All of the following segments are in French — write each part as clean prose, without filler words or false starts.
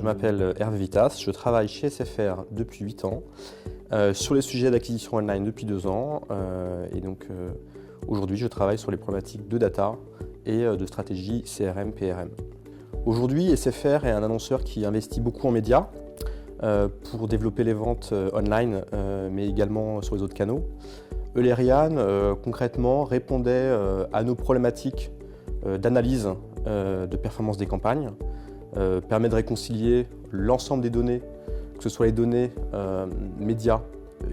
m'appelle Hervé Vitas, je travaille chez SFR depuis 8 ans, sur les sujets d'acquisition online depuis 2 ans, et donc aujourd'hui je travaille sur les problématiques de data et de stratégie CRM-PRM. Aujourd'hui, SFR est un annonceur qui investit beaucoup en médias pour développer les ventes online, mais également sur les autres canaux. Eulerian, concrètement, répondait à nos problématiques d'analyse de performance des campagnes, permet de réconcilier l'ensemble des données, que ce soit les données médias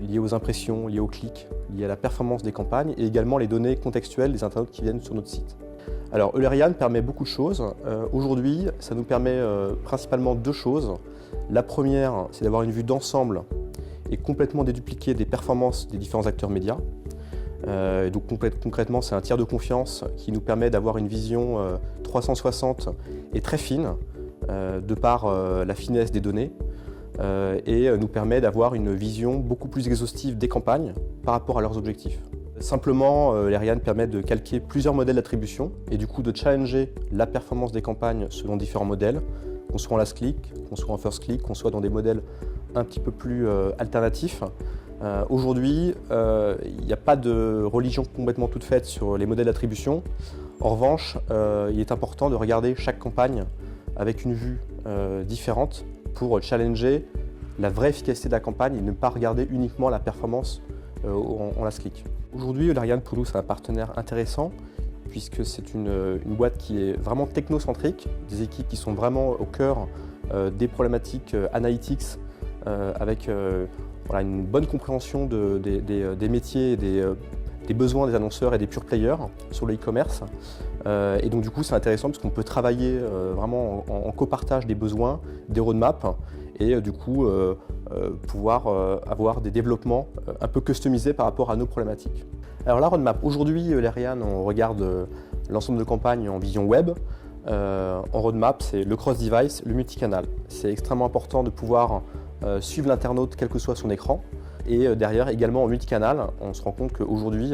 liées aux impressions, liées aux clics, liées à la performance des campagnes, et également les données contextuelles des internautes qui viennent sur notre site. Alors Eulerian permet beaucoup de choses. Aujourd'hui, ça nous permet principalement 2 choses. La première, c'est d'avoir une vue d'ensemble et complètement dédupliquée des performances des différents acteurs médias. Donc concrètement, c'est un tiers de confiance qui nous permet d'avoir une vision 360 et très fine de par la finesse des données et nous permet d'avoir une vision beaucoup plus exhaustive des campagnes par rapport à leurs objectifs. Simplement, Eulerian permet de calquer plusieurs modèles d'attribution et du coup de challenger la performance des campagnes selon différents modèles, qu'on soit en last click, qu'on soit en first click, qu'on soit dans des modèles un petit peu plus alternatifs. Aujourd'hui, il n'y a pas de religion complètement toute faite sur les modèles d'attribution. En revanche, il est important de regarder chaque campagne avec une vue différente pour challenger la vraie efficacité de la campagne et ne pas regarder uniquement la performance en last click. Aujourd'hui, Eulerian pour nous c'est un partenaire intéressant puisque c'est une boîte qui est vraiment technocentrique, des équipes qui sont vraiment au cœur des problématiques analytics avec une bonne compréhension des métiers et des besoins des annonceurs et des pure players sur le e-commerce. Et donc du coup c'est intéressant parce qu'on peut travailler vraiment en copartage des besoins, des roadmaps et du coup pouvoir avoir des développements un peu customisés par rapport à nos problématiques. Alors la roadmap, aujourd'hui Eulerian on regarde l'ensemble de campagnes en vision web. En roadmap c'est le cross-device, le multicanal. C'est extrêmement important de pouvoir suivre l'internaute quel que soit son écran. Et derrière, également en multicanal, on se rend compte qu'aujourd'hui,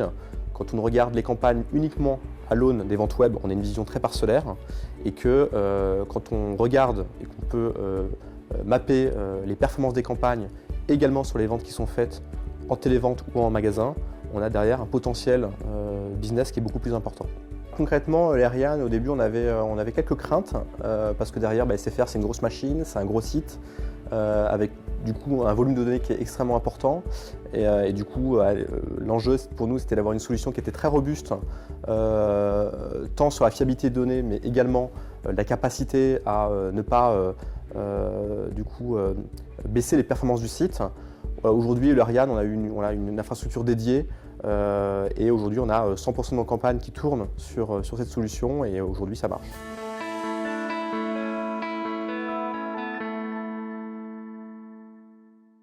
quand on regarde les campagnes uniquement à l'aune des ventes web, on a une vision très parcellaire et que quand on regarde et qu'on peut mapper les performances des campagnes également sur les ventes qui sont faites en télévente ou en magasin, on a derrière un potentiel business qui est beaucoup plus important. Concrètement, Eulerian, au début, on avait quelques craintes parce que derrière, SFR, c'est une grosse machine, c'est un gros site avec du coup un volume de données qui est extrêmement important et du coup l'enjeu pour nous c'était d'avoir une solution qui était très robuste tant sur la fiabilité des données mais également la capacité à ne pas baisser les performances du site. Aujourd'hui Eulerian on a une infrastructure dédiée et aujourd'hui on a 100% de nos campagnes qui tournent sur cette solution et aujourd'hui ça marche.